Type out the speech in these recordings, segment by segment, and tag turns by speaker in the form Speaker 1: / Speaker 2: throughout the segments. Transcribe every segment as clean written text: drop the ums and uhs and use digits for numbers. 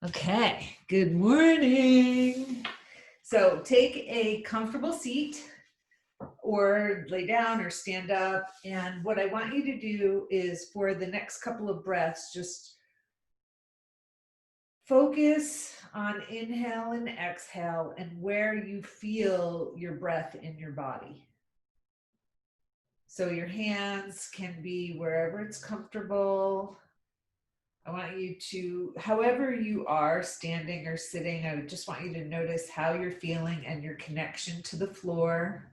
Speaker 1: Okay, good morning. So take a comfortable seat or lay down or stand up. And what I want you to do is for the next couple of breaths, just focus on inhale and exhale and where you feel your breath in your body. So your hands can be wherever it's comfortable. I want you to, however you are, standing or sitting, I just want you to notice how you're feeling and your connection to the floor.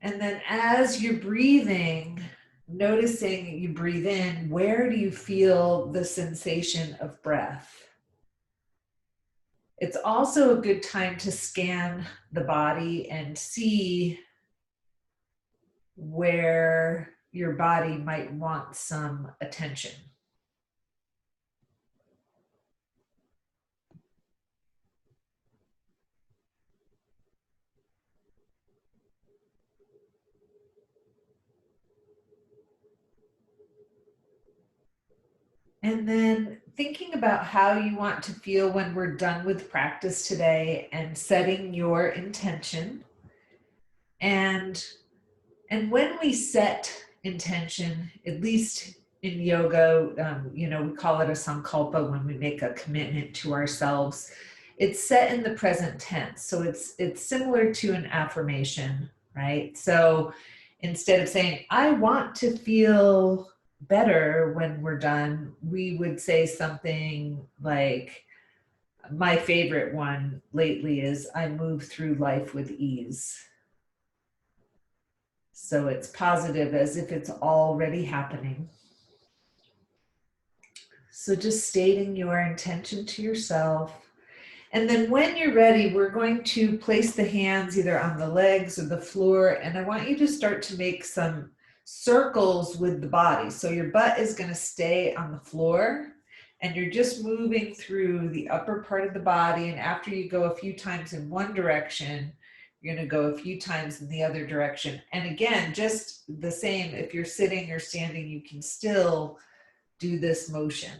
Speaker 1: And then as you're breathing, noticing you breathe in, where do you feel the sensation of breath? It's also a good time to scan the body and see where your body might want some attention. And then thinking about how you want to feel when we're done with practice today and setting your intention. And when we set intention, at least in yoga, we call it a sankalpa when we make a commitment to ourselves. It's set in the present tense. So it's similar to an affirmation, right? So instead of saying, I want to feel better when we're done, we would say something like, my favorite one lately is, I move through life with ease. So it's positive as if it's already happening. So just stating your intention to yourself. And then when you're ready, we're going to place the hands either on the legs or the floor. And I want you to start to make some circles with the body. So your butt is going to stay on the floor and you're just moving through the upper part of the body. And after you go a few times in one direction, you're going to go a few times in the other direction. And again, just the same, if you're sitting or standing, you can still do this motion,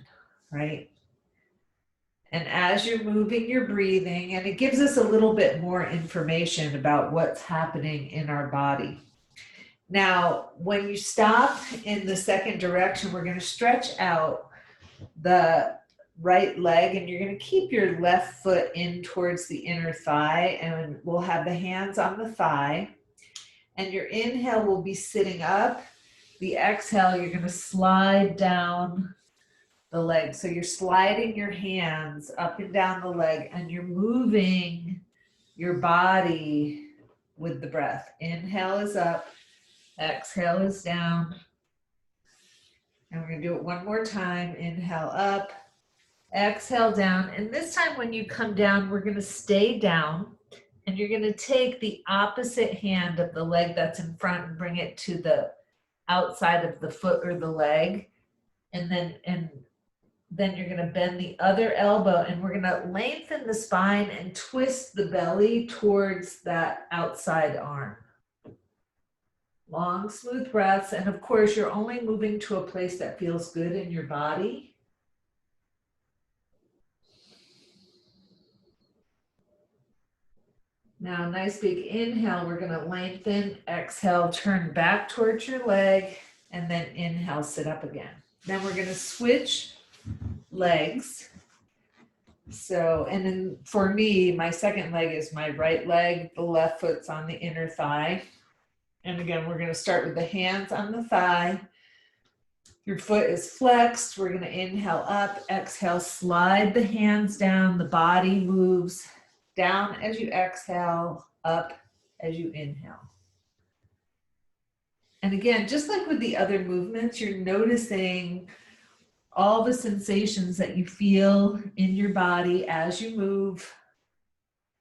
Speaker 1: right? And as you're moving, you're breathing, and it gives us a little bit more information about what's happening in our body. Now, when you stop in the second direction, we're going to stretch out the right leg, and you're going to keep your left foot in towards the inner thigh, and we'll have the hands on the thigh. And your inhale will be sitting up. The exhale, you're going to slide down the leg. So you're sliding your hands up and down the leg and you're moving your body with the breath. Inhale is up, exhale is down. And we're going to do it one more time. Inhale up, exhale down. And this time when you come down, we're going to stay down and you're going to take the opposite hand of the leg that's in front and bring it to the outside of the foot or the leg. And then you're going to bend the other elbow and we're going to lengthen the spine and twist the belly towards that outside arm. Long, smooth breaths. And of course, you're only moving to a place that feels good in your body. Now, nice big inhale. We're going to lengthen, exhale, turn back towards your leg, and then inhale, sit up again. Then we're going to switch legs. So, and then for me, my second leg is my right leg, the left foot's on the inner thigh. And again, we're going to start with the hands on the thigh. Your foot is flexed. We're going to inhale up, exhale, slide the hands down. The body moves down as you exhale, up as you inhale. And again, just like with the other movements, you're noticing all the sensations that you feel in your body as you move,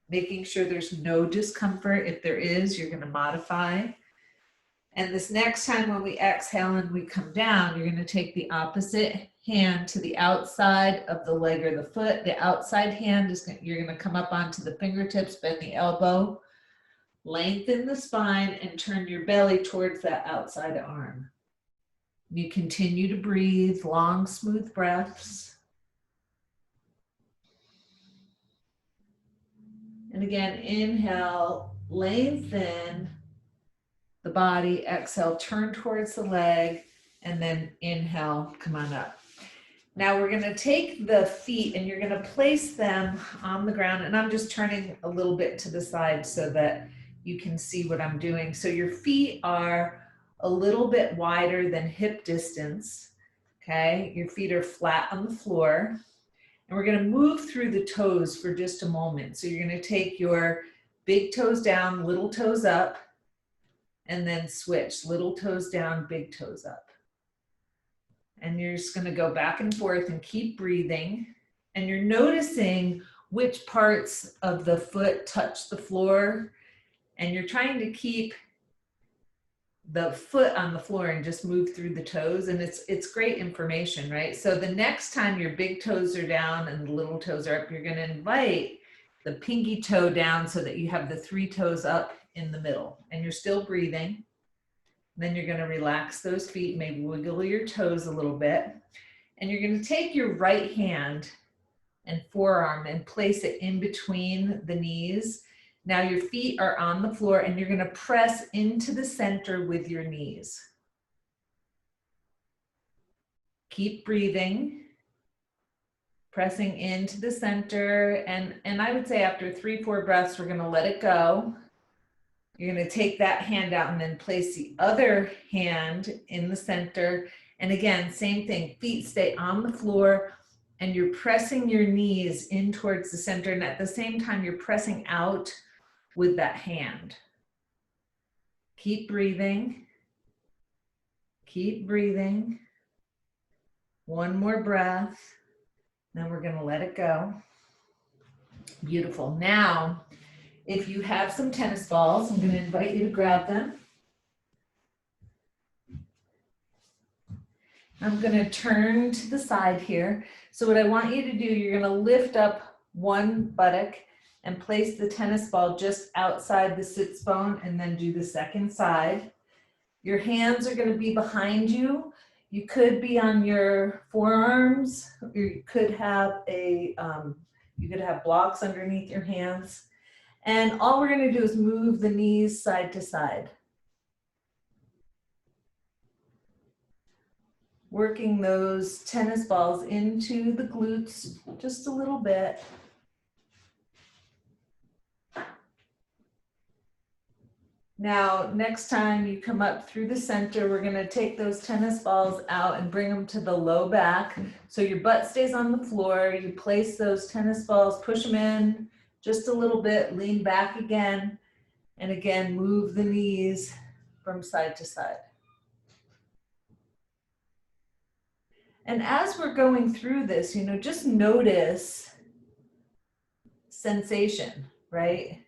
Speaker 1: making sure there's no discomfort. If there is, you're going to modify. And this next time when we exhale and we come down, you're going to take the opposite hand to the outside of the leg or the foot. The outside hand is you're going to come up onto the fingertips, bend the elbow, lengthen the spine, and turn your belly towards that outside arm. You continue to breathe long, smooth breaths. And again, inhale, lengthen the body. Exhale, turn towards the leg, and then inhale, come on up. Now we're gonna take the feet and you're gonna place them on the ground, and I'm just turning a little bit to the side so that you can see what I'm doing. So your feet are a little bit wider than hip distance, okay? Your feet are flat on the floor. And we're gonna move through the toes for just a moment. So you're gonna take your big toes down, little toes up, and then switch, little toes down, big toes up. And you're just gonna go back and forth and keep breathing. And you're noticing which parts of the foot touch the floor. And you're trying to keep the foot on the floor and just move through the toes. And it's great information, right? So the next time your big toes are down and the little toes are up, you're gonna invite the pinky toe down so that you have the 3 toes up in the middle, and you're still breathing. Then you're gonna relax those feet, maybe wiggle your toes a little bit. And you're gonna take your right hand and forearm and place it in between the knees. Now your feet are on the floor and you're gonna press into the center with your knees. Keep breathing, pressing into the center. And I would say after 3-4 breaths, we're gonna let it go. You're gonna take that hand out and then place the other hand in the center. And again, same thing, feet stay on the floor and you're pressing your knees in towards the center. And at the same time, you're pressing out with that hand. Keep breathing. Keep breathing. One more breath. Then we're gonna let it go. Beautiful. Now, if you have some tennis balls, I'm gonna invite you to grab them. I'm gonna turn to the side here. So what I want you to do, you're gonna lift up one buttock and place the tennis ball just outside the sits bone, and then do the second side. Your hands are gonna be behind you. You could be on your forearms, or you could have blocks underneath your hands. And all we're gonna do is move the knees side to side. Working those tennis balls into the glutes just a little bit. Now, next time you come up through the center, we're gonna take those tennis balls out and bring them to the low back. So your butt stays on the floor, you place those tennis balls, push them in just a little bit, lean back again, and again, move the knees from side to side. And as we're going through this, just notice sensation, right?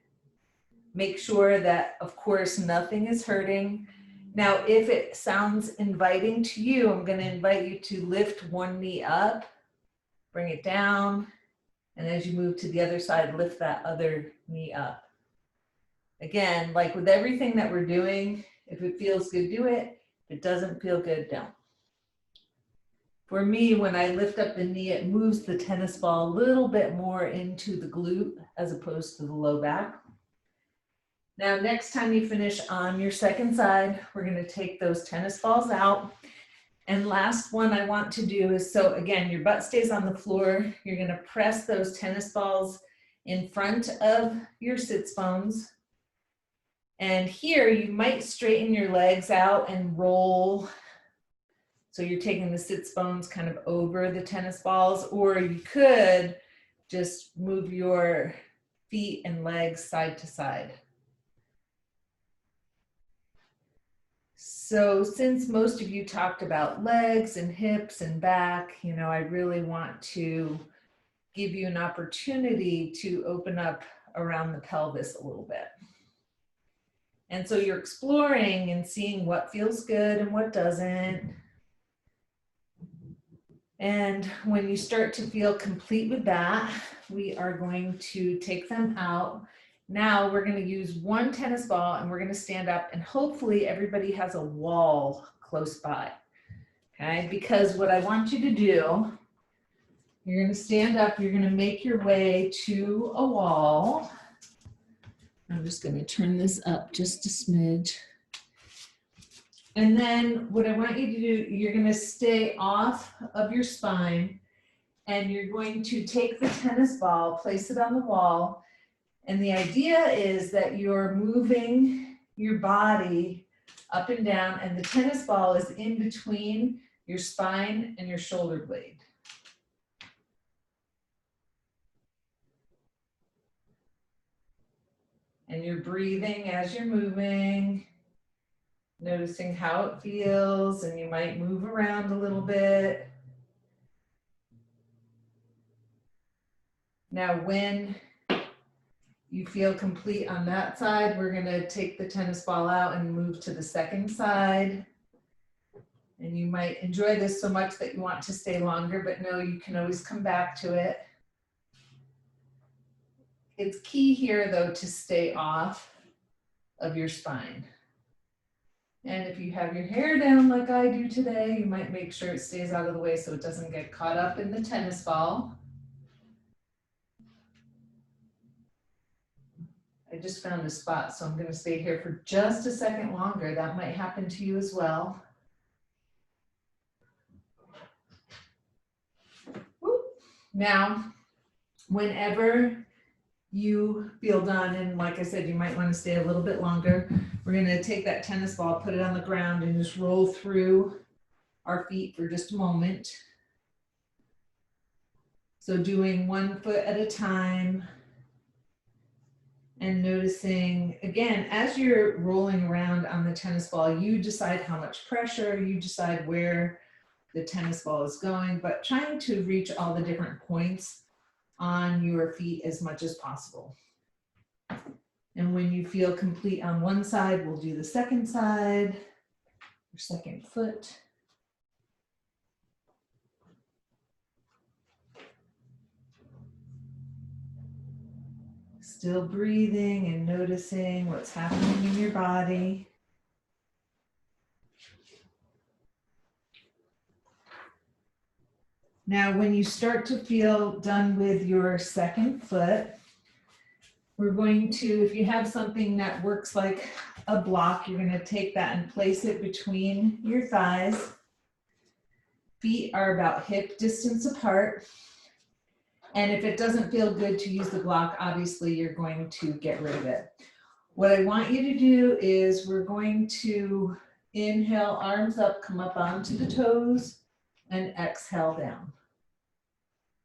Speaker 1: Make sure that, of course, nothing is hurting. Now, if it sounds inviting to you, I'm going to invite you to lift one knee up, bring it down, and as you move to the other side, lift that other knee up. Again, like with everything that we're doing, if it feels good, do it. If it doesn't feel good, don't. For me, when I lift up the knee, it moves the tennis ball a little bit more into the glute as opposed to the low back. Now, next time you finish on your second side, we're going to take those tennis balls out. And last one I want to do is, so again, your butt stays on the floor. You're going to press those tennis balls in front of your sits bones. And here you might straighten your legs out and roll. So you're taking the sits bones kind of over the tennis balls, or you could just move your feet and legs side to side. So since most of you talked about legs and hips and back, I really want to give you an opportunity to open up around the pelvis a little bit. And so you're exploring and seeing what feels good and what doesn't. And when you start to feel complete with that, we are going to take them out. Now we're going to use one tennis ball and we're going to stand up, and hopefully everybody has a wall close by. Okay, because what I want you to do, you're going to stand up, you're going to make your way to a wall. I'm just going to turn this up just a smidge. And then what I want you to do, you're going to stay off of your spine, and you're going to take the tennis ball, place it on the wall. And the idea is that you're moving your body up and down, and the tennis ball is in between your spine and your shoulder blade. And you're breathing as you're moving, noticing how it feels, and you might move around a little bit. Now, when you feel complete on that side, we're gonna take the tennis ball out and move to the second side. And you might enjoy this so much that you want to stay longer, but no, you can always come back to it. It's key here though to stay off of your spine. And if you have your hair down like I do today, you might make sure it stays out of the way so it doesn't get caught up in the tennis ball. I just found a spot, so I'm going to stay here for just a second longer. That might happen to you as well. Whoop. Now, whenever you feel done, and like I said, you might want to stay a little bit longer, we're going to take that tennis ball, put it on the ground, and just roll through our feet for just a moment. So doing 1 foot at a time. And noticing, again, as you're rolling around on the tennis ball, you decide how much pressure, you decide where the tennis ball is going, but trying to reach all the different points on your feet as much as possible. And when you feel complete on one side, we'll do the second side, your second foot. Still breathing and noticing what's happening in your body. Now, when you start to feel done with your second foot, we're going to, if you have something that works like a block, you're going to take that and place it between your thighs. Feet are about hip distance apart. And if it doesn't feel good to use the block, obviously you're going to get rid of it. What I want you to do is we're going to inhale, arms up, come up onto the toes, and exhale down.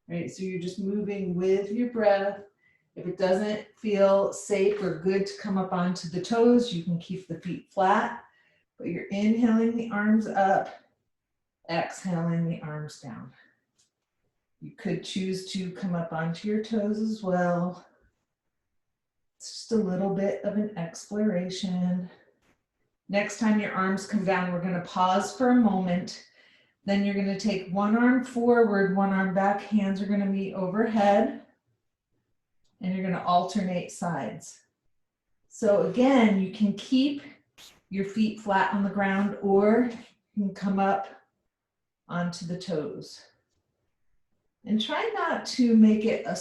Speaker 1: Right, so you're just moving with your breath. If it doesn't feel safe or good to come up onto the toes, you can keep the feet flat, but you're inhaling the arms up, exhaling the arms down. You could choose to come up onto your toes as well. It's just a little bit of an exploration. Next time your arms come down, we're going to pause for a moment. Then you're going to take one arm forward, one arm back, hands are going to meet overhead, and you're going to alternate sides. So again, you can keep your feet flat on the ground, or you can come up onto the toes. And try not to make it a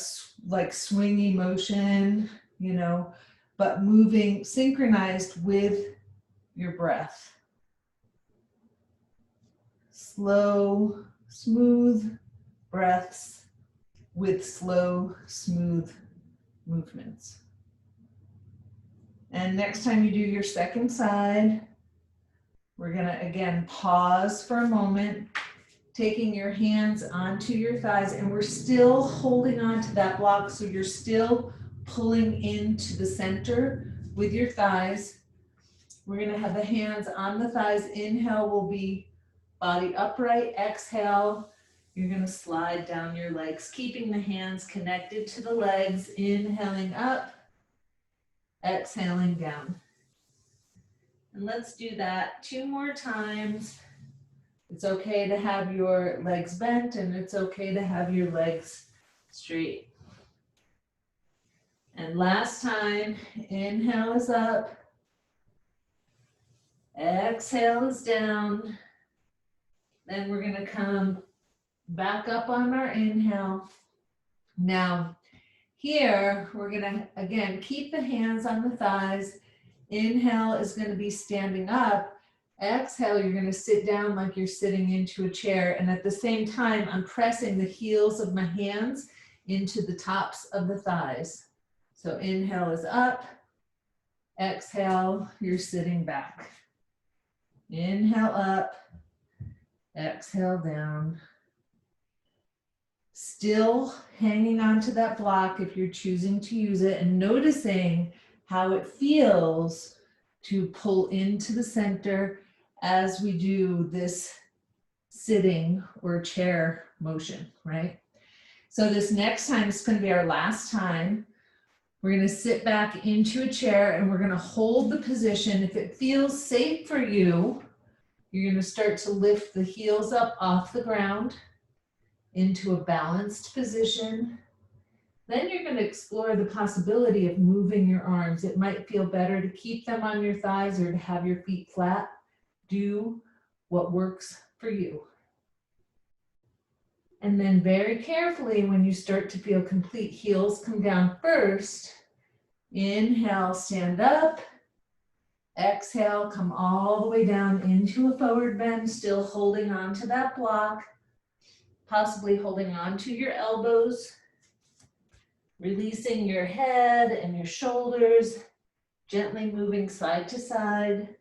Speaker 1: like swingy motion, you know, but moving synchronized with your breath. Slow, smooth breaths with slow, smooth movements. And next time you do your second side, we're gonna again pause for a moment, taking your hands onto your thighs, and we're still holding on to that block, so you're still pulling into the center with your thighs. We're gonna have the hands on the thighs. Inhale will be body upright. Exhale, you're gonna slide down your legs, keeping the hands connected to the legs, inhaling up, exhaling down. And let's do that 2 more times. It's okay to have your legs bent, and it's okay to have your legs straight. And last time, inhale is up, exhale is down. Then we're gonna come back up on our inhale. Now, here, we're gonna, again, keep the hands on the thighs. Inhale is gonna be standing up. Exhale, you're gonna sit down like you're sitting into a chair. And at the same time, I'm pressing the heels of my hands into the tops of the thighs. So inhale is up. Exhale, you're sitting back. Inhale up. Exhale down. Still hanging on to that block if you're choosing to use it, and noticing how it feels to pull into the center as we do this sitting or chair motion, right? So this next time is going to be our last time. We're going to sit back into a chair and we're going to hold the position. If it feels safe for you, you're going to start to lift the heels up off the ground into a balanced position. Then you're going to explore the possibility of moving your arms. It might feel better to keep them on your thighs or to have your feet flat. Do what works for you. And then very carefully, when you start to feel complete, heels come down first. Inhale, stand up. Exhale, come all the way down into a forward bend, still holding on to that block. Possibly holding on to your elbows, releasing your head and your shoulders, gently moving side to side.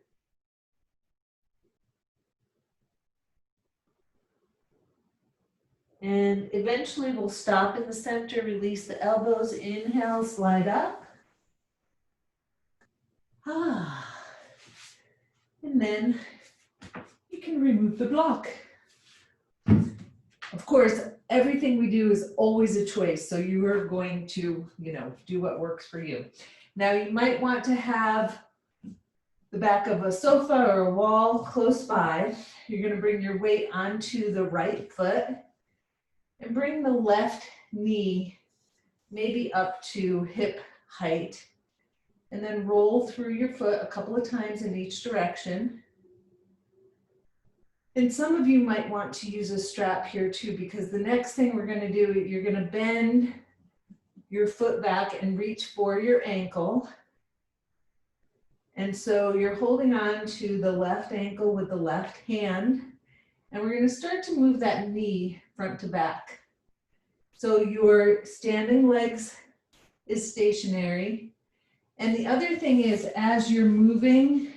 Speaker 1: And eventually we'll stop in the center, release the elbows, inhale, slide up. And then you can remove the block. Of course, everything we do is always a choice. So you are going to, do what works for you. Now you might want to have the back of a sofa or a wall close by. You're going to bring your weight onto the right foot and bring the left knee maybe up to hip height. And then roll through your foot a couple of times in each direction. And some of you might want to use a strap here too, because the next thing we're going to do, you're going to bend your foot back and reach for your ankle. And so you're holding on to the left ankle with the left hand. And we're going to start to move that knee front to back. So your standing legs is stationary. And the other thing is, as you're moving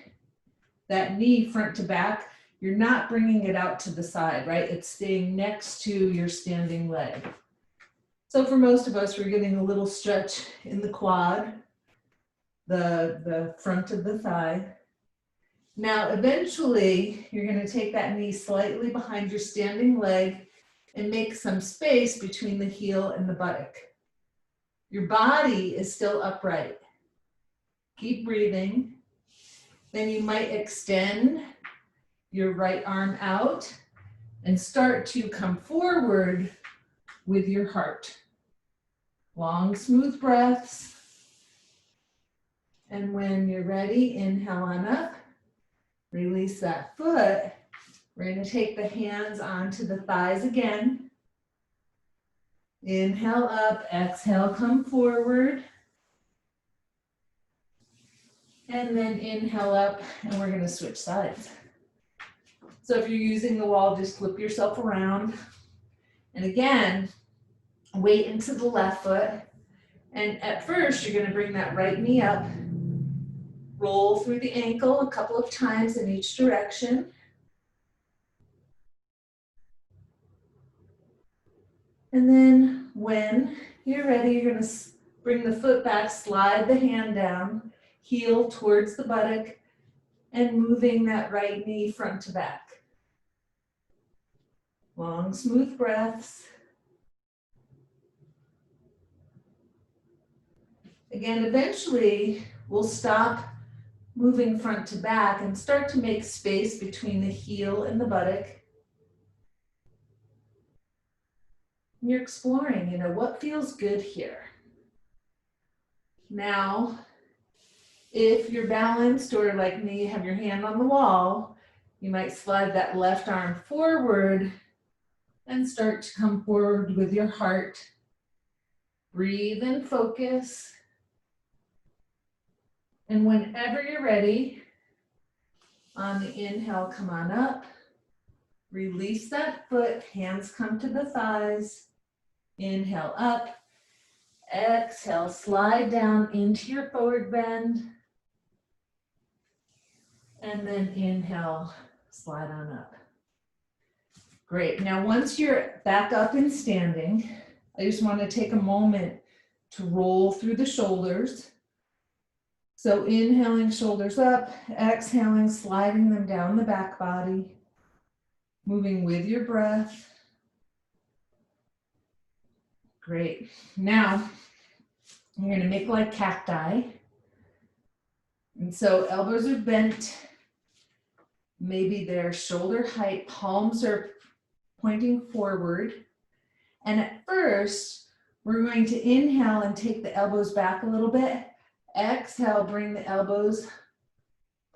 Speaker 1: that knee front to back, you're not bringing it out to the side, right? It's staying next to your standing leg. So for most of us, we're getting a little stretch in the quad, the front of the thigh. Now, eventually, you're going to take that knee slightly behind your standing leg and make some space between the heel and the buttock. Your body is still upright. Keep breathing. Then you might extend your right arm out and start to come forward with your heart. Long, smooth breaths. And when you're ready, inhale on up. Release that foot. We're going to take the hands onto the thighs again. Inhale up, exhale, come forward. And then inhale up, and we're going to switch sides. So if you're using the wall, just flip yourself around. And again, weight into the left foot. And at first, you're going to bring that right knee up. Roll through the ankle a couple of times in each direction. And then when you're ready, you're going to bring the foot back, slide the hand down, heel towards the buttock, and moving that right knee front to back. Long, smooth breaths. Again, eventually, we'll stop moving front to back and start to make space between the heel and the buttock. And you're exploring, what feels good here. Now, if you're balanced or like me, have your hand on the wall, You might slide that left arm forward and start to come forward with your heart. Breathe and focus. And whenever you're ready, on the inhale, come on up. Release that foot, hands come to the thighs. Inhale up. Exhale, slide down into your forward bend. And then inhale, slide on up. Great. Now, once you're back up and standing, I just want to take a moment to roll through the shoulders. So inhaling, shoulders up, exhaling, sliding them down the back body, moving with your breath. Great. Now, I'm going to make like cacti. And so elbows are bent. Maybe they're shoulder height, palms are pointing forward. And at first, we're going to inhale and take the elbows back a little bit. Exhale, bring the elbows,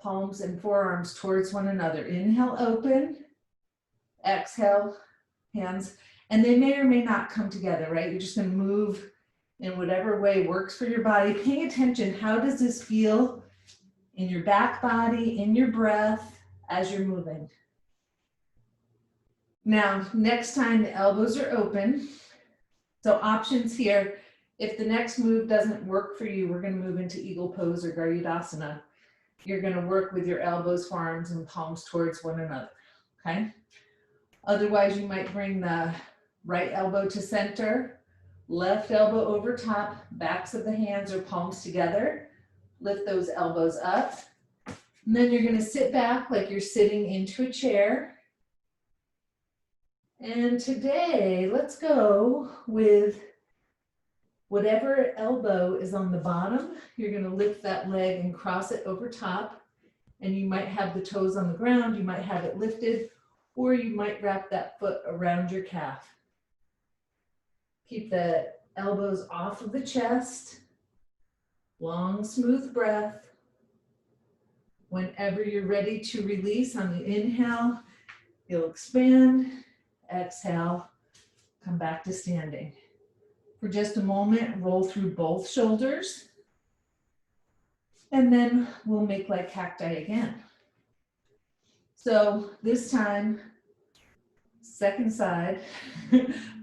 Speaker 1: palms and forearms towards one another. Inhale, open. Exhale, hands. And they may or may not come together, right? You're just going to move in whatever way works for your body. Paying attention, how does this feel in your back body, in your breath, as you're moving? Now, next time the elbows are open. So options here. If the next move doesn't work for you, we're going to move into Eagle Pose or Garudasana. You're going to work with your elbows, forearms, and palms towards one another, okay? Otherwise, you might bring the right elbow to center, left elbow over top, backs of the hands or palms together. Lift those elbows up. And then you're going to sit back like you're sitting into a chair. And today, let's go with whatever elbow is on the bottom. You're going to lift that leg and cross it over top. And you might have the toes on the ground, you might have it lifted, or you might wrap that foot around your calf. Keep the elbows off of the chest. Long, smooth breath. Whenever you're ready to release on the inhale, you'll expand. Exhale, come back to standing. For just a moment, roll through both shoulders. And then we'll make like cacti again. So this time, second side,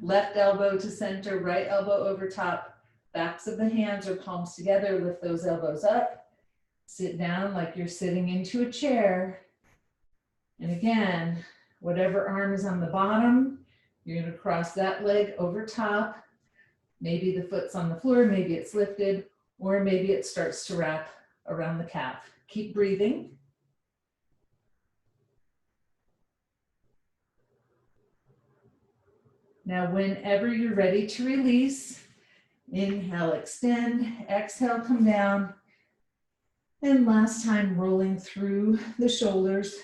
Speaker 1: left elbow to center, right elbow over top, backs of the hands or palms together, lift those elbows up. Sit down like you're sitting into a chair. And again, whatever arm is on the bottom, you're going to cross that leg over top. Maybe the foot's on the floor, maybe it's lifted, or maybe it starts to wrap around the calf. Keep breathing. Now, whenever you're ready to release, inhale, extend, exhale, come down. And last time, rolling through the shoulders.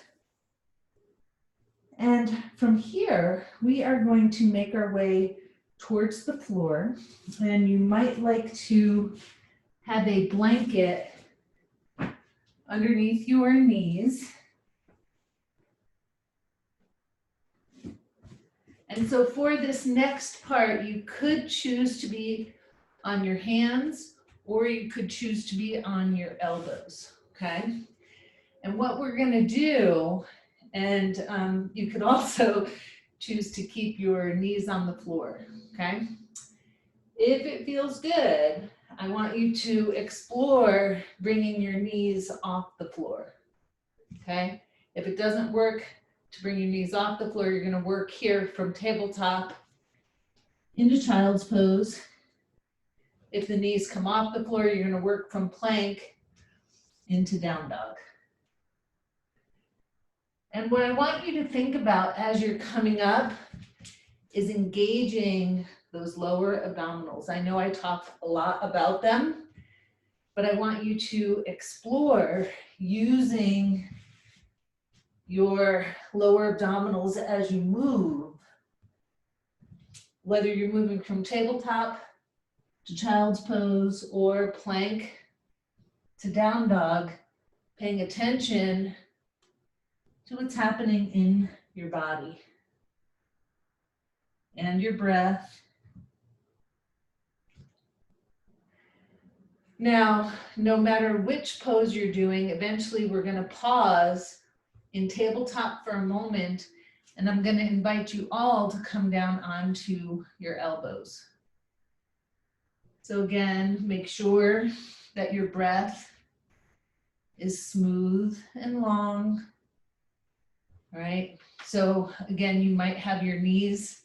Speaker 1: And from here, we are going to make our way towards the floor. And you might like to have a blanket underneath your knees. And so for this next part, you could choose to be on your hands, or you could choose to be on your elbows, okay? And what we're gonna do, and you could also choose to keep your knees on the floor, okay? If it feels good, I want you to explore bringing your knees off the floor, okay? If it doesn't work to bring your knees off the floor, you're gonna work here from tabletop into child's pose. If the knees come off the floor, you're gonna work from plank into down dog. And what I want you to think about as you're coming up is engaging those lower abdominals. I know I talk a lot about them, but I want you to explore using your lower abdominals as you move, whether you're moving from tabletop to child's pose or plank to down dog, paying attention to what's happening in your body and your breath. Now, no matter which pose you're doing, eventually we're going to pause in tabletop for a moment, and I'm going to invite you all to come down onto your elbows. So again, make sure that your breath is smooth and long. All right. So again, you might have your knees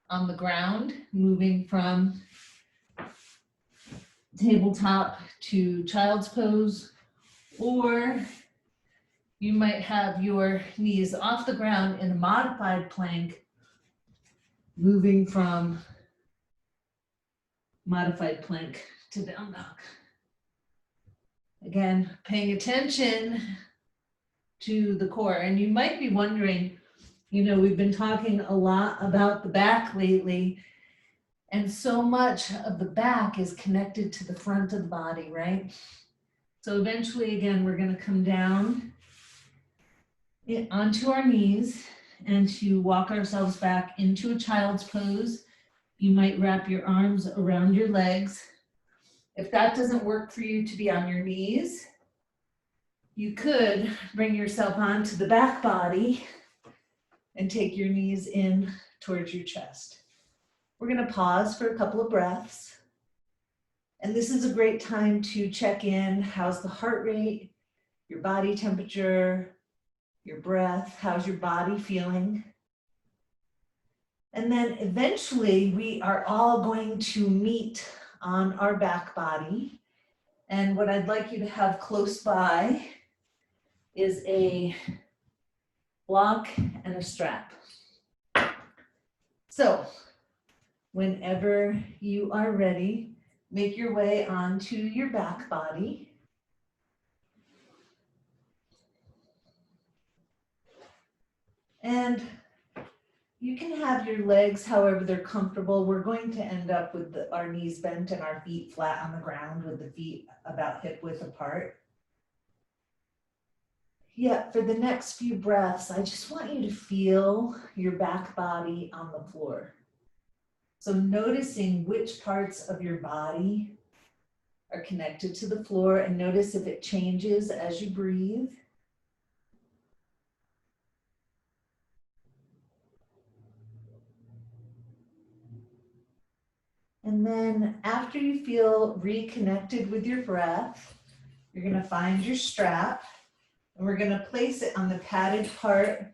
Speaker 1: on the ground, moving from tabletop to child's pose, or you might have your knees off the ground in a modified plank, moving from modified plank to down dog. Again, paying attention to the core. And you might be wondering, you know, we've been talking a lot about the back lately, and so much of the back is connected to the front of the body, right? So eventually, again, we're going to come down onto our knees and to walk ourselves back into a child's pose. You might wrap your arms around your legs. If that doesn't work for you to be on your knees, you could bring yourself onto the back body and take your knees in towards your chest. We're going to pause for a couple of breaths. And this is a great time to check in. How's the heart rate, your body temperature, your breath? How's your body feeling? And then eventually we are all going to meet on our back body. And what I'd like you to have close by is a block and a strap. So whenever you are ready, make your way onto your back body. And you can have your legs however they're comfortable. We're going to end up with our knees bent and our feet flat on the ground with the feet about hip width apart. Yeah, for the next few breaths, I just want you to feel your back body on the floor. So noticing which parts of your body are connected to the floor, and notice if it changes as you breathe. And then after you feel reconnected with your breath, you're going to find your strap, and we're going to place it on the padded part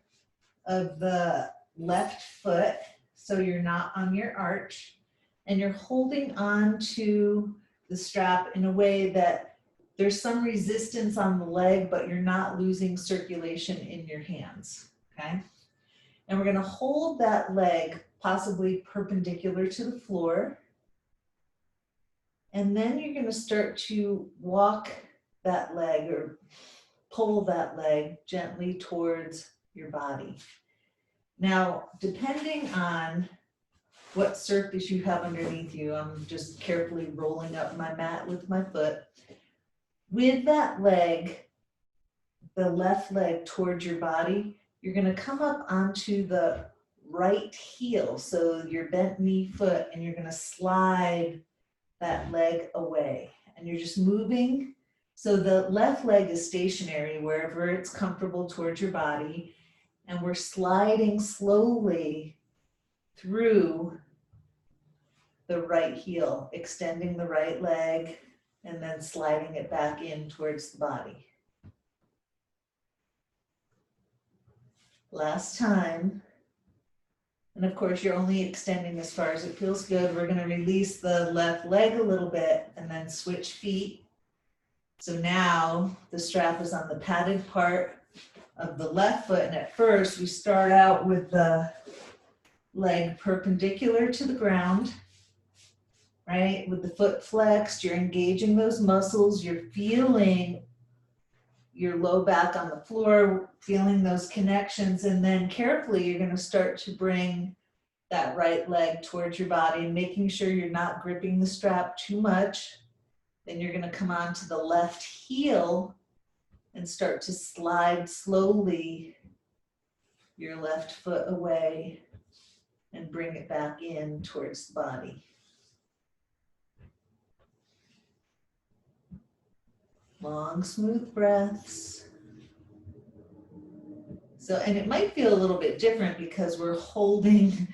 Speaker 1: of the left foot so you're not on your arch, and you're holding on to the strap in a way that there's some resistance on the leg, but you're not losing circulation in your hands, okay? And we're going to hold that leg possibly perpendicular to the floor. And then you're going to start to walk that leg or pull that leg gently towards your body. Now, depending on what surface you have underneath you, I'm just carefully rolling up my mat with my foot. With that leg, the left leg towards your body, you're going to come up onto the right heel, so your bent knee foot, and you're going to slide that leg away. And you're just moving. So the left leg is stationary wherever it's comfortable towards your body. And we're sliding slowly through the right heel, extending the right leg, and then sliding it back in towards the body. Last time. And of course, you're only extending as far as it feels good. We're going to release the left leg a little bit and then switch feet. So now the strap is on the padded part of the left foot. And at first, we start out with the leg perpendicular to the ground, right? With the foot flexed, you're engaging those muscles. You're feeling your low back on the floor, feeling those connections, and then carefully you're going to start to bring that right leg towards your body and making sure you're not gripping the strap too much. Then you're going to come on to the left heel and start to slide slowly your left foot away and bring it back in towards the body. Long, smooth breaths. So, and it might feel a little bit different because we're holding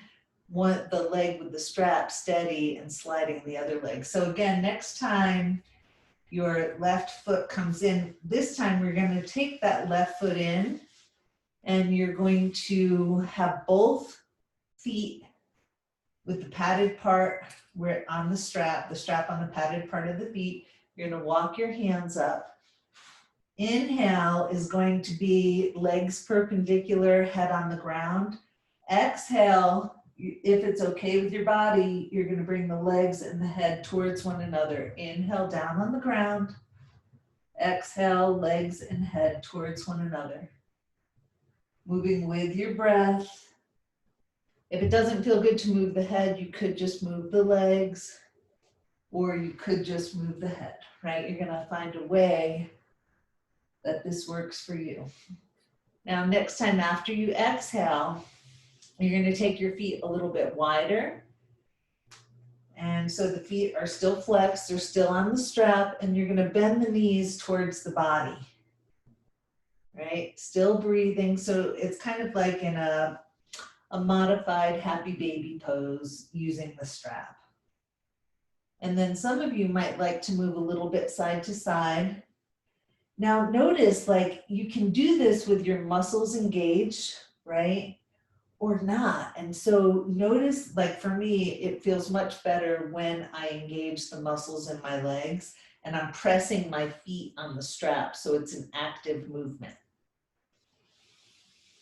Speaker 1: the leg with the strap steady and sliding the other leg. So again, next time your left foot comes in, this time we're going to take that left foot in and you're going to have both feet with the padded part where on the strap on the padded part of the feet. You're going to walk your hands up. Inhale is going to be legs perpendicular, head on the ground. Exhale, if it's okay with your body, you're going to bring the legs and the head towards one another. Inhale, down on the ground. Exhale, legs and head towards one another. Moving with your breath. If it doesn't feel good to move the head, you could just move the legs, or you could just move the head, right? You're going to find a way that this works for you. Now, next time after you exhale, you're going to take your feet a little bit wider. And so the feet are still flexed, they're still on the strap, and you're going to bend the knees towards the body, right? Still breathing. So it's kind of like in a modified happy baby pose using the strap. And then some of you might like to move a little bit side to side. Now notice, like, you can do this with your muscles engaged, right? Or not. And so notice, like for me, it feels much better when I engage the muscles in my legs and I'm pressing my feet on the strap. So it's an active movement.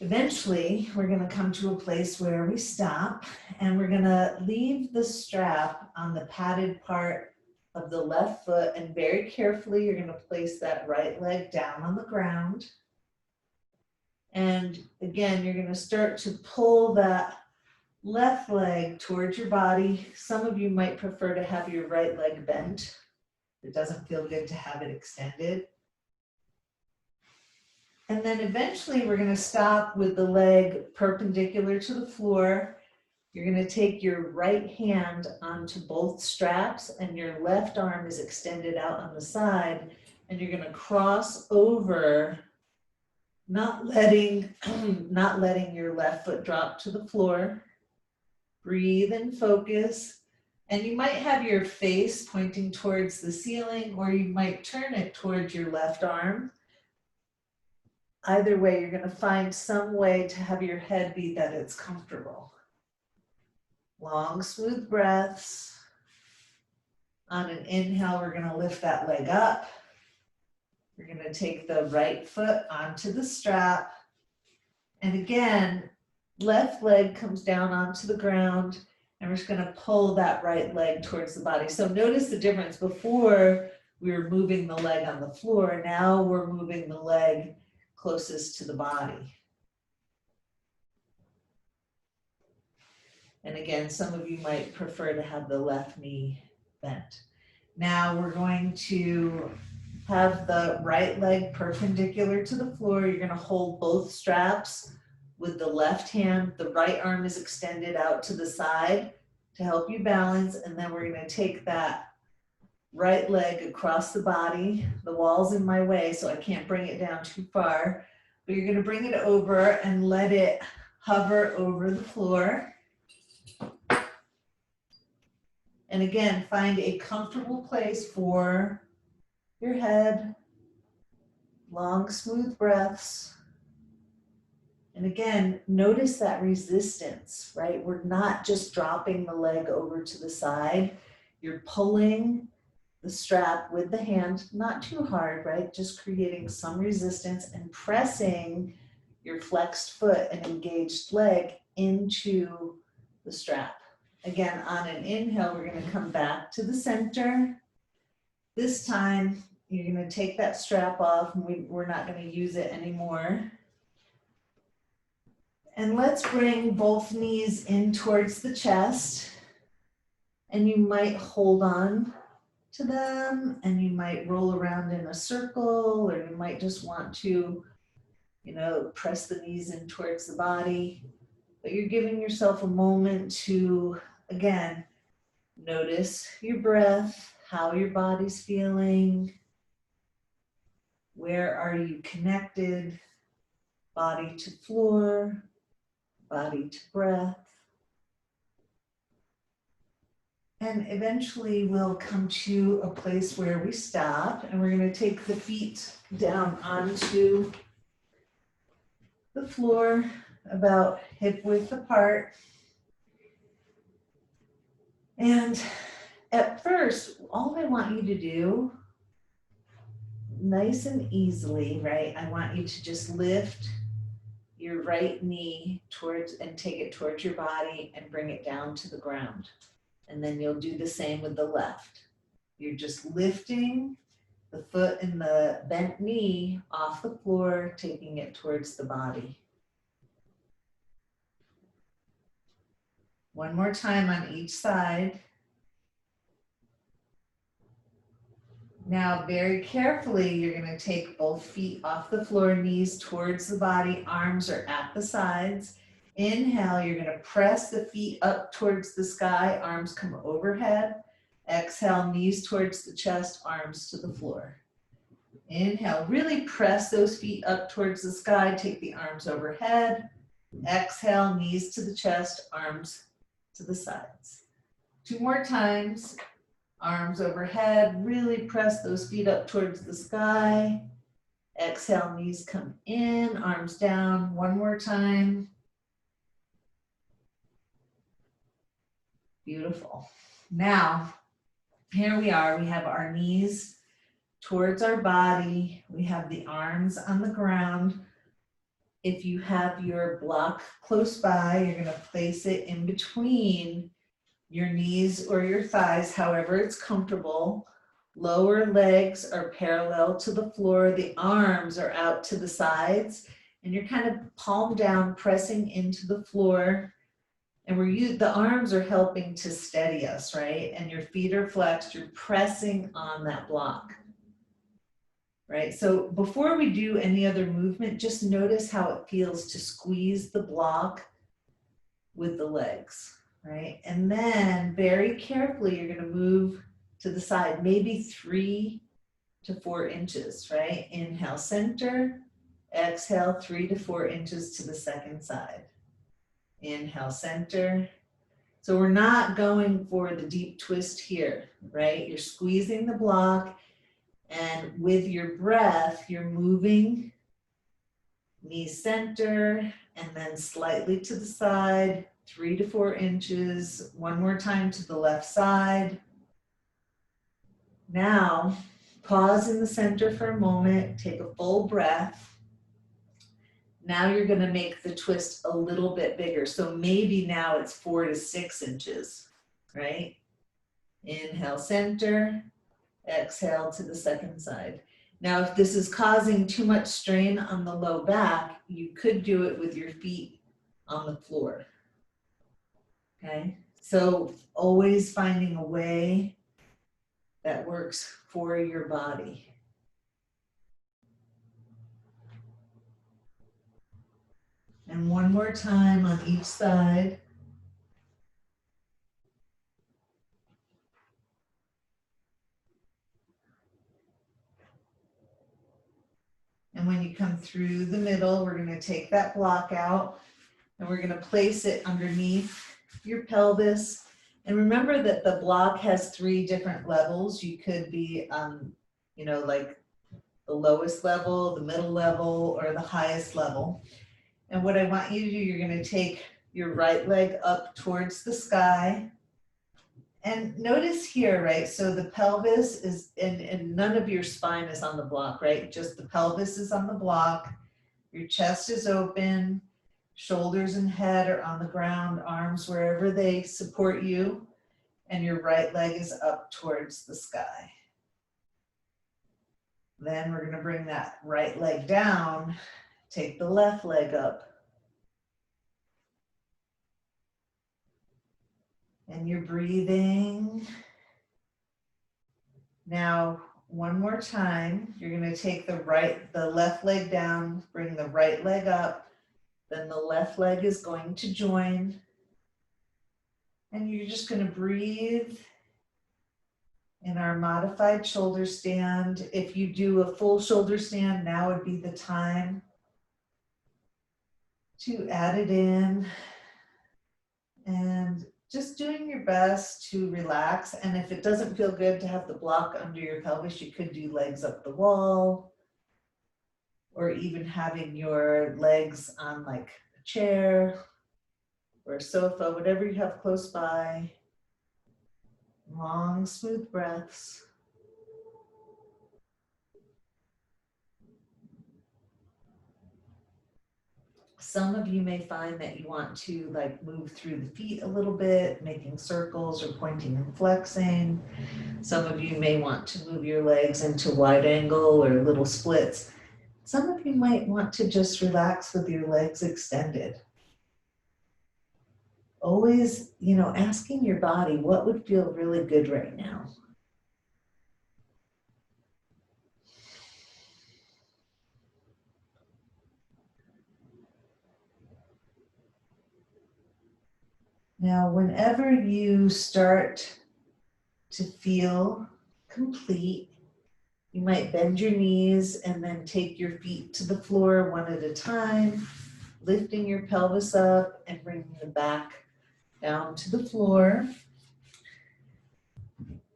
Speaker 1: Eventually, we're going to come to a place where we stop and we're going to leave the strap on the padded part of the left foot, and very carefully you're going to place that right leg down on the ground. And again, you're going to start to pull that left leg towards your body. Some of you might prefer to have your right leg bent. It doesn't feel good to have it extended. And then eventually we're going to stop with the leg perpendicular to the floor. You're going to take your right hand onto both straps and your left arm is extended out on the side, and you're going to cross over, not letting your left foot drop to the floor. Breathe and focus. And you might have your face pointing towards the ceiling, or you might turn it towards your left arm. Either way, you're going to find some way to have your head be that it's comfortable. Long, smooth breaths. On an inhale, we're going to lift that leg up. We're going to take the right foot onto the strap. And again, left leg comes down onto the ground, and we're just going to pull that right leg towards the body. So notice the difference. Before, we were moving the leg on the floor. Now we're moving the leg closest to the body. And again, some of you might prefer to have the left knee bent. Now we're going to have the right leg perpendicular to the floor. You're going to hold both straps with the left hand. The right arm is extended out to the side to help you balance. And then we're going to take that right leg across the body. The wall's in my way, so I can't bring it down too far. But you're going to bring it over and let it hover over the floor. And again, find a comfortable place for your head. Long, smooth breaths. And again, notice that resistance, right? We're not just dropping the leg over to the side. You're pulling the strap with the hand, not too hard, right? Just creating some resistance and pressing your flexed foot and engaged leg into the strap. Again, on an inhale, we're going to come back to the center. This time, you're going to take that strap off, and we're not going to use it anymore. And let's bring both knees in towards the chest. And you might hold on to them, and you might roll around in a circle, or you might just want to You know, press the knees in towards the body, but you're giving yourself a moment to, again, notice your breath, how your body's feeling, where are you connected, body to floor, body to breath. And eventually we'll come to a place where we stop and we're going to take the feet down onto the floor about hip width apart. And at first, all I want you to do, nice and easily, right? I want you to just lift your right knee towards and take it towards your body and bring it down to the ground. And then you'll do the same with the left. You're just lifting the foot and the bent knee off the floor, taking it towards the body. One more time on each side. Now, very carefully, you're going to take both feet off the floor, knees towards the body, arms are at the sides. Inhale, you're going to press the feet up towards the sky, arms come overhead. Exhale, knees towards the chest, arms to the floor. Inhale, really press those feet up towards the sky, take the arms overhead. Exhale, knees to the chest, arms to the sides. 2 more times. Arms overhead, really press those feet up towards the sky. Exhale, knees come in, arms down. 1 more time. Beautiful. Now, here we are. We have our knees towards our body. We have the arms on the ground. If you have your block close by, you're going to place it in between your knees or your thighs, however it's comfortable. Lower legs are parallel to the floor. The arms are out to the sides, and you're kind of palm down, pressing into the floor. And the arms are helping to steady us, right? And your feet are flexed. You're pressing on that block, right? So before we do any other movement, just notice how it feels to squeeze the block with the legs. Right? And then very carefully, you're going to move to the side, maybe 3 to 4 inches, right? Inhale, center. Exhale, 3 to 4 inches to the second side. Inhale, center. So we're not going for the deep twist here, right? You're squeezing the block, and with your breath, you're moving knee center, and then slightly to the side, 3 to 4 inches. 1 more time to the left side. Now, pause in the center for a moment, take a full breath. Now you're going to make the twist a little bit bigger. So maybe now it's 4 to 6 inches, right? Inhale, center. Exhale to the second side. Now, if this is causing too much strain on the low back, you could do it with your feet on the floor. Okay, so always finding a way that works for your body. And 1 more time on each side. And when you come through the middle, we're going to take that block out and we're going to place it underneath your pelvis. And remember that the block has 3 different levels. You could be, like the lowest level, the middle level, or the highest level. And what I want you to do, you're going to take your right leg up towards the sky. And notice here, right? So the pelvis is, and none of your spine is on the block, right? Just the pelvis is on the block. Your chest is open. Shoulders and head are on the ground, arms wherever they support you, and your right leg is up towards the sky. Then we're going to bring that right leg down, take the left leg up. And you're breathing. Now, one more time. You're going to take the left leg down, bring the right leg up, then the left leg is going to join. And you're just going to breathe in our modified shoulder stand. If you do a full shoulder stand, now would be the time to add it in. And just doing your best to relax. And if it doesn't feel good to have the block under your pelvis, you could do legs up the wall, or even having your legs on like a chair or a sofa, whatever you have close by. Long, smooth breaths. Some of you may find that you want to like move through the feet a little bit, making circles or pointing and flexing. Some of you may want to move your legs into wide angle or little splits. Some of you might want to just relax with your legs extended. Always, asking your body what would feel really good right now. Now, whenever you start to feel complete, you might bend your knees and then take your feet to the floor one at a time, lifting your pelvis up and bringing the back down to the floor.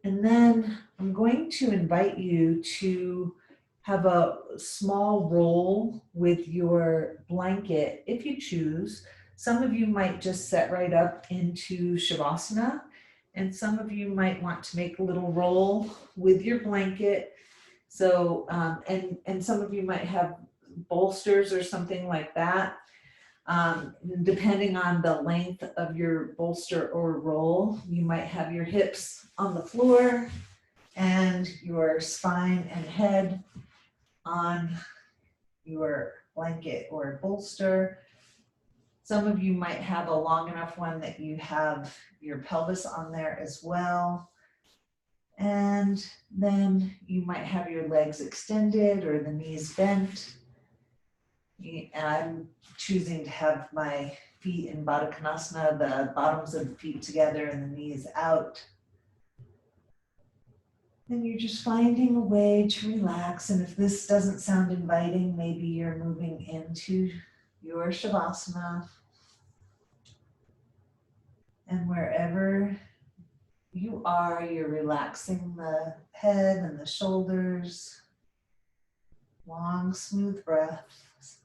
Speaker 1: And then I'm going to invite you to have a small roll with your blanket if you choose. Some of you might just set right up into Shavasana, and some of you might want to make a little roll with your blanket. So, and some of you might have bolsters or something like that. Depending on the length of your bolster or roll, you might have your hips on the floor and your spine and head on your blanket or bolster. Some of you might have a long enough one that you have your pelvis on there as well. And then you might have your legs extended or the knees bent. And I'm choosing to have my feet in Baddha Konasana, the bottoms of the feet together and the knees out. Then you're just finding a way to relax. And if this doesn't sound inviting, maybe you're moving into your Shavasana. And wherever you are, you're relaxing the head and the shoulders. Long, smooth breaths.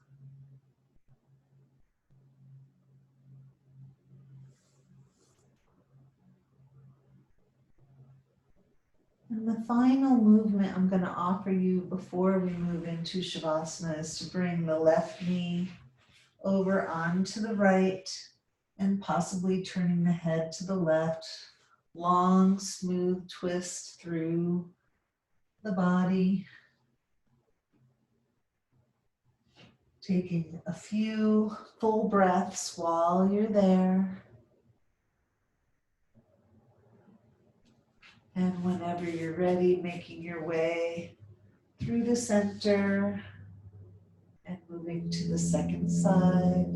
Speaker 1: And the final movement I'm going to offer you before we move into Shavasana is to bring the left knee over onto the right and possibly turning the head to the left. Long, smooth twist through the body. Taking a few full breaths while you're there. And whenever you're ready, making your way through the center and moving to the second side.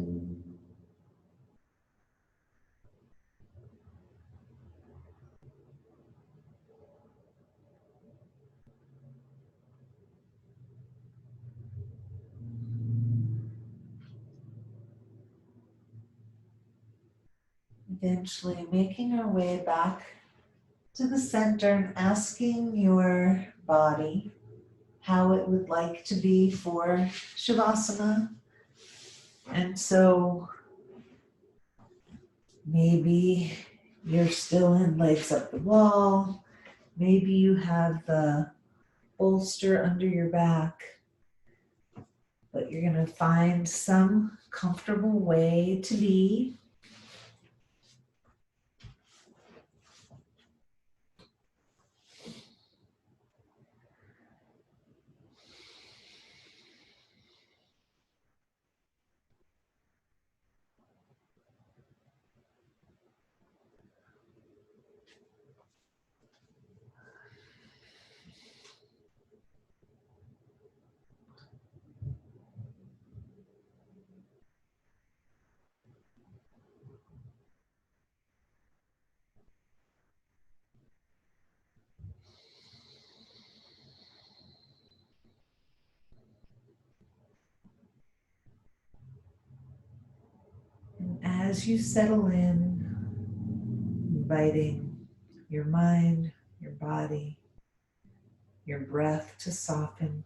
Speaker 1: Eventually making our way back to the center and asking your body how it would like to be for Shavasana. And so maybe you're still in legs up the wall. Maybe you have the bolster under your back, but you're going to find some comfortable way to be. as you settle in, inviting your mind, your body, your breath to soften.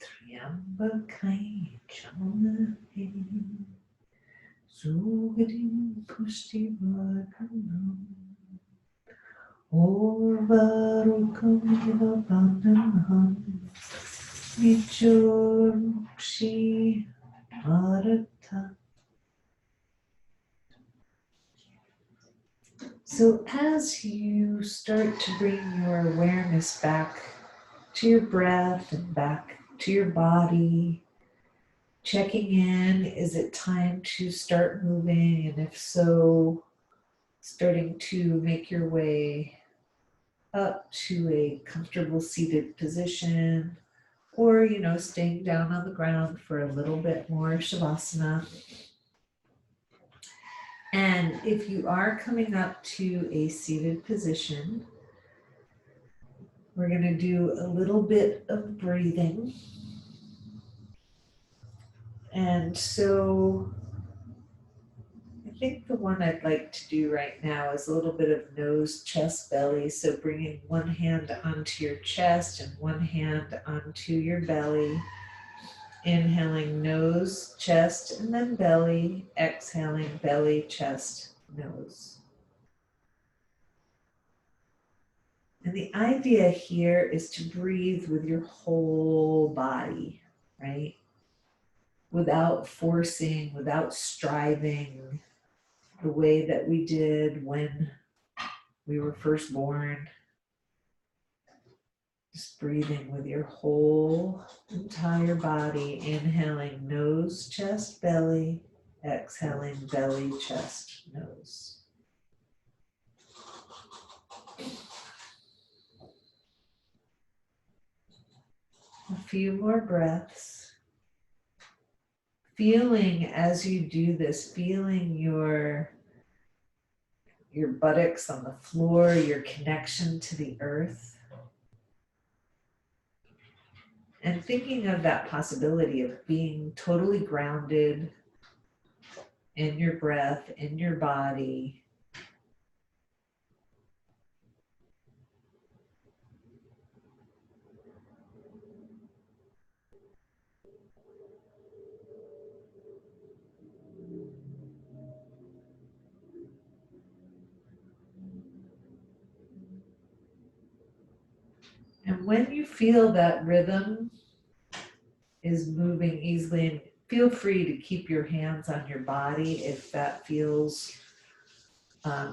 Speaker 1: त्र्यंबकै चौमहे Sugadim pushti vakanam. Orvarukam bandhanam. Nichurmukshi Bharata. So as you start to bring your awareness back to your breath and back to your body, checking in, is it time to start moving? And if so, starting to make your way up to a comfortable seated position, or, staying down on the ground for a little bit more Shavasana. And if you are coming up to a seated position, we're going to do a little bit of breathing. And so I think the one I'd like to do right now is a little bit of nose, chest, belly. So bringing one hand onto your chest and one hand onto your belly. Inhaling nose, chest, and then belly. Exhaling belly, chest, nose. And the idea here is to breathe with your whole body, right? Without forcing, without striving, the way that we did when we were first born. Just breathing with your whole entire body, inhaling nose, chest, belly, exhaling belly, chest, nose. A few more breaths. Feeling as you do this, feeling your buttocks on the floor, your connection to the earth. And thinking of that possibility of being totally grounded in your breath, in your body. And when you feel that rhythm is moving easily, and feel free to keep your hands on your body if that feels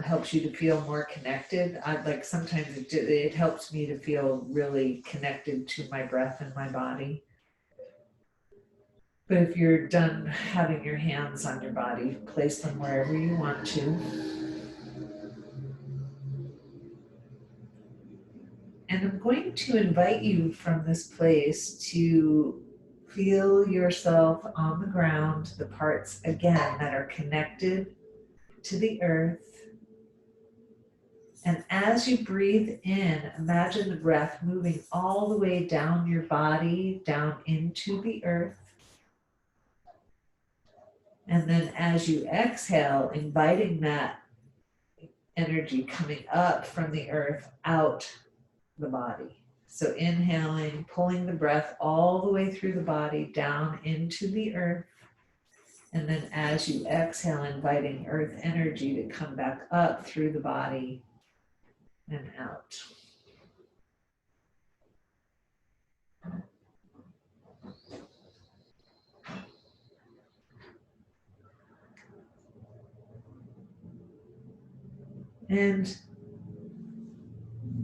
Speaker 1: helps you to feel more connected. Sometimes it helps me to feel really connected to my breath and my body. But if you're done having your hands on your body, place them wherever you want to. And I'm going to invite you from this place to feel yourself on the ground, the parts again that are connected to the earth. And as you breathe in, imagine the breath moving all the way down your body, down into the earth. And then as you exhale, inviting that energy coming up from the earth out the body. So inhaling, pulling the breath all the way through the body down into the earth. And then as you exhale, inviting earth energy to come back up through the body and out. And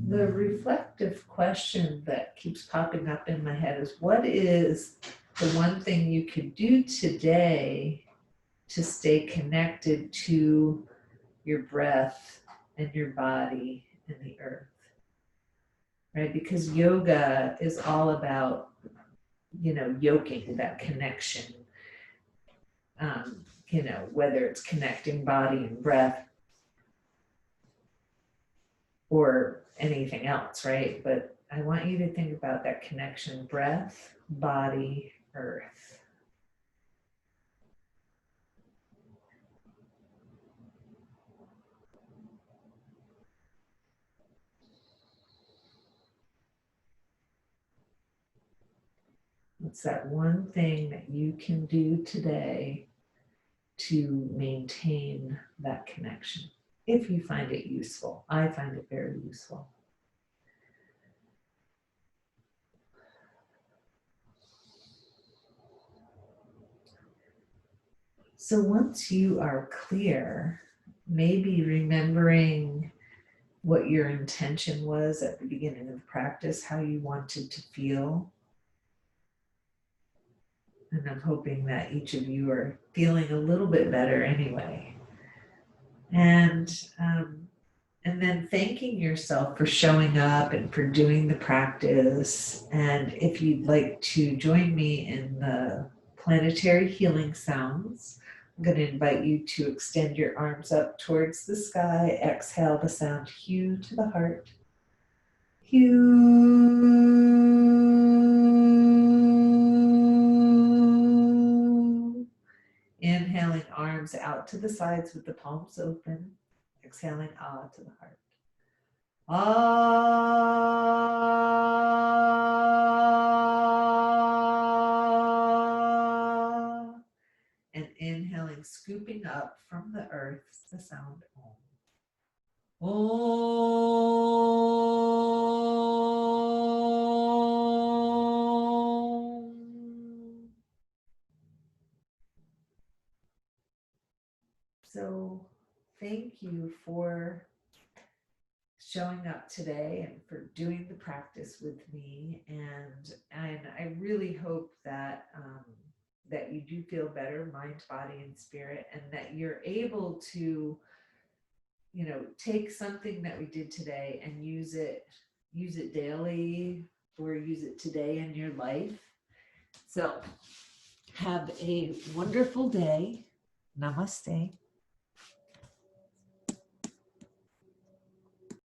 Speaker 1: the reflective question that keeps popping up in my head is, what is the one thing you could do today to stay connected to your breath and your body and the earth? Right? Because yoga is all about, yoking, that connection. Whether it's connecting body and breath or anything else, right? But I want you to think about that connection: breath, body, earth. What's that one thing that you can do today to maintain that connection if you find it useful. I find it very useful. So once you are clear, maybe remembering what your intention was at the beginning of the practice, how you wanted to feel. And I'm hoping that each of you are feeling a little bit better anyway. And then thanking yourself for showing up and for doing the practice. And if you'd like to join me in the planetary healing sounds, I'm going to invite you to extend your arms up towards the sky. Exhale the sound Hu to the heart. Hu. Inhaling arms out to the sides with the palms open. Exhaling Ah to the heart. Ah. And inhaling, scooping up from the earth, the sound Om. Om. So thank you for showing up today and for doing the practice with me. And I really hope that that you do feel better, mind, body, and spirit, and that you're able to, you know, take something that we did today and use it daily or use it today in your life. So have a wonderful day. Namaste.